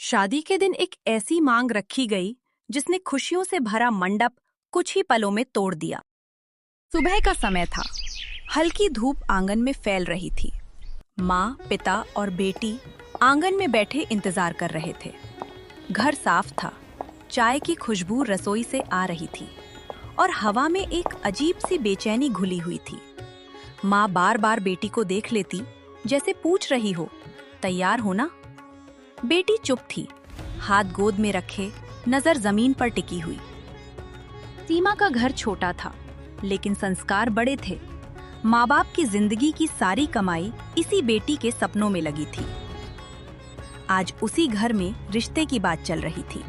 शादी के दिन एक ऐसी मांग रखी गई जिसने खुशियों से भरा मंडप कुछ ही पलों में तोड़ दिया। सुबह का समय था। हल्की धूप आंगन में फैल रही थी। माँ, पिता और बेटी आंगन में बैठे इंतजार कर रहे थे। घर साफ था। चाय की खुशबू रसोई से आ रही थी और हवा में एक अजीब सी बेचैनी घुली हुई थी। माँ बार बार बेटी को देख लेती, जैसे पूछ रही हो, तैयार हो ना? बेटी चुप थी, हाथ गोद में रखे, नजर जमीन पर टिकी हुई। सीमा का घर छोटा था, लेकिन संस्कार बड़े थे। माँ बाप की जिंदगी की सारी कमाई इसी बेटी के सपनों में लगी थी। आज उसी घर में रिश्ते की बात चल रही थी।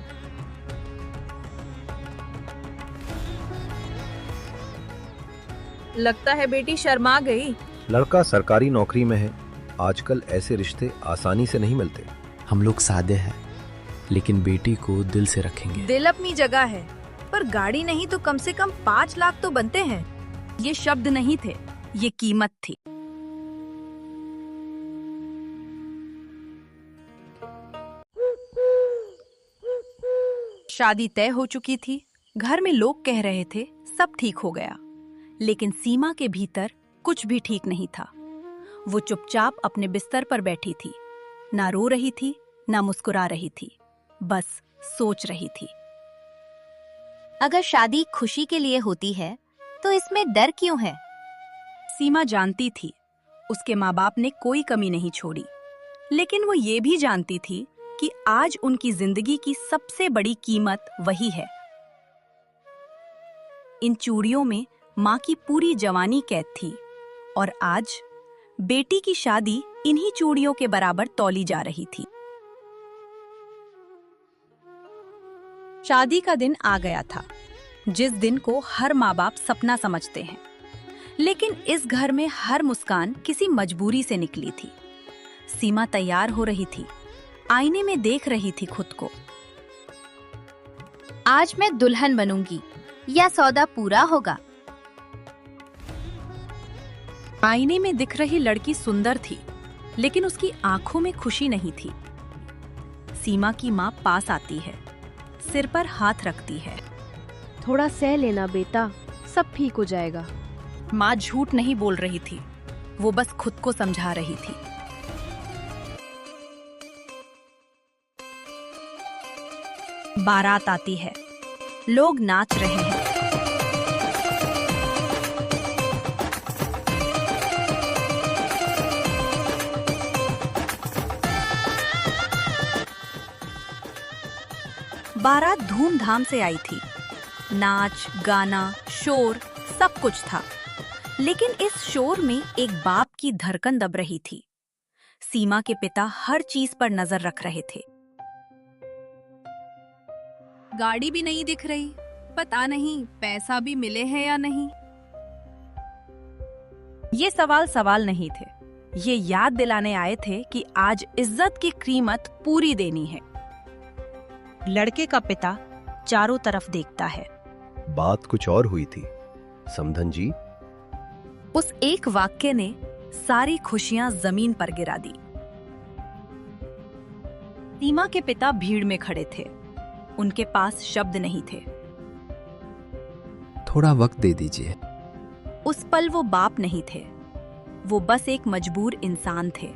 लगता है बेटी शर्मा गई। लड़का सरकारी नौकरी में है। आजकल ऐसे रिश्ते आसानी से नहीं मिलते। हम लोग सादे हैं, लेकिन बेटी को दिल से रखेंगे। दिल अपनी जगह है, पर गाड़ी नहीं तो कम से कम 5 लाख तो बनते हैं। ये शब्द नहीं थे, ये कीमत थी। शादी तय हो चुकी थी। घर में लोग कह रहे थे सब ठीक हो गया, लेकिन सीमा के भीतर कुछ भी ठीक नहीं था। वो चुपचाप अपने बिस्तर पर बैठी थी, ना रो रही थी, ना मुस्कुरा रही थी, बस सोच रही थी। अगर शादी खुशी के लिए होती है, तो इसमें डर क्यों है? सीमा जानती थी उसके माँ बाप ने कोई कमी नहीं छोड़ी, लेकिन वो ये भी जानती थी कि आज उनकी जिंदगी की सबसे बड़ी कीमत वही है। इन चूड़ियों में माँ की पूरी जवानी कैद थी और आज बेटी की शादी इन्हीं चूड़ियों के बराबर तौली जा रही थी। शादी का दिन आ गया था, जिस दिन को हर माँ बाप सपना समझते हैं, लेकिन इस घर में हर मुस्कान किसी मजबूरी से निकली थी। सीमा तैयार हो रही थी, आईने में देख रही थी खुद को। आज मैं दुल्हन बनूंगी या सौदा पूरा होगा? आईने में दिख रही लड़की सुंदर थी, लेकिन उसकी आंखों में खुशी नहीं थी। सीमा की माँ पास आती है, सिर पर हाथ रखती है। थोड़ा सह लेना बेटा, सब ठीक हो जाएगा। माँ झूठ नहीं बोल रही थी, वो बस खुद को समझा रही थी। बारात आती है, लोग नाच रहे हैं। बारात धूमधाम से आई थी। नाच, गाना, शोर सब कुछ था, लेकिन इस शोर में एक बाप की धड़कन दब रही थी। सीमा के पिता हर चीज पर नजर रख रहे थे। गाड़ी भी नहीं दिख रही, पता नहीं पैसा भी मिले हैं या नहीं। ये सवाल नहीं थे, ये याद दिलाने आए थे कि आज इज्जत की कीमत पूरी देनी है। लड़के का पिता चारों तरफ देखता है। बात कुछ और हुई थी, समधन जी। उस एक वाक्य ने सारी खुशियां जमीन पर गिरा दी। सीमा के पिता भीड़ में खड़े थे, उनके पास शब्द नहीं थे। थोड़ा वक्त दे दीजिए। उस पल वो बाप नहीं थे, वो बस एक मजबूर इंसान थे।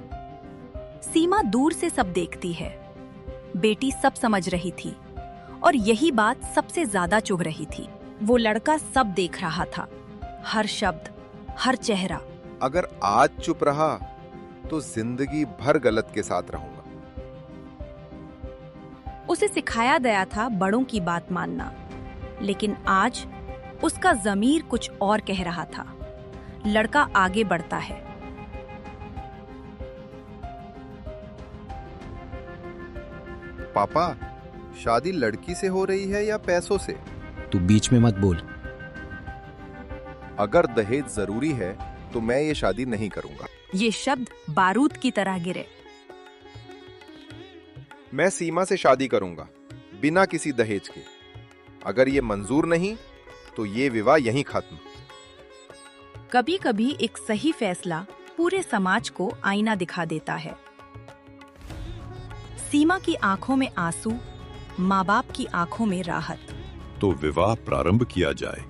सीमा दूर से सब देखती है, बेटी सब समझ रही थी, और यही बात सबसे ज्यादा चुभ रही थी। वो लड़का सब देख रहा था, हर शब्द, हर चेहरा। अगर आज चुप रहा तो जिंदगी भर गलत के साथ रहूंगा। उसे सिखाया गया था बड़ों की बात मानना, लेकिन आज उसका ज़मीर कुछ और कह रहा था। लड़का आगे बढ़ता है। पापा, शादी लड़की से हो रही है या पैसों से? तू बीच में मत बोल। अगर दहेज जरूरी है तो मैं ये शादी नहीं करूंगा। ये शब्द बारूद की तरह गिरे। मैं सीमा से शादी करूंगा, बिना किसी दहेज के। अगर ये मंजूर नहीं तो ये विवाह यहीं खत्म। कभी कभी एक सही फैसला पूरे समाज को आईना दिखा देता है। सीमा की आंखों में आंसू, माँ बाप की आंखों में राहत। तो विवाह प्रारंभ किया जाए।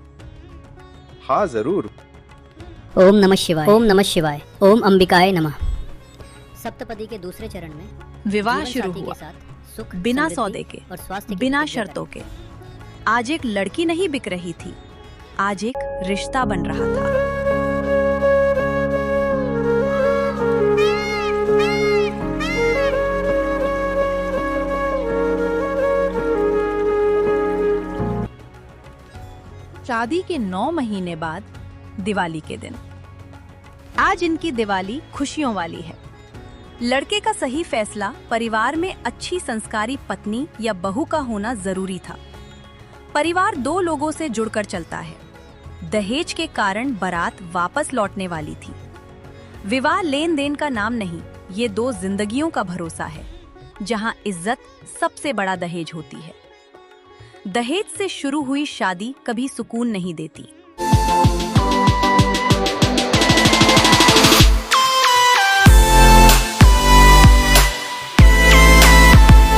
हाँ जरूर। ओम नमः शिवाय, ओम नमः शिवाय, ओम अंबिकाय नमः। सप्तपदी के दूसरे चरण में विवाह जीवन शुरू साथी हुआ, के साथ सुख, बिना समृद्धि सौदे के, और स्वास्थ्य की बिना प्रतिज्ञा शर्तों के। आज एक लड़की नहीं बिक रही थी, आज एक रिश्ता बन रहा था। शादी के 9 महीने बाद दिवाली के दिन। आज इनकी दिवाली खुशियों वाली है। लड़के का सही फैसला परिवार में अच्छी संस्कारी पत्नी या बहू का होना जरूरी था। परिवार 2 लोगों से जुड़कर चलता है। दहेज के कारण बारात वापस लौटने वाली थी। विवाह लेन देन का नाम नहीं, ये 2 जिंदगियों का भरोसा है, जहां इज्जत सबसे बड़ा दहेज होती है। दहेज से शुरू हुई शादी कभी सुकून नहीं देती।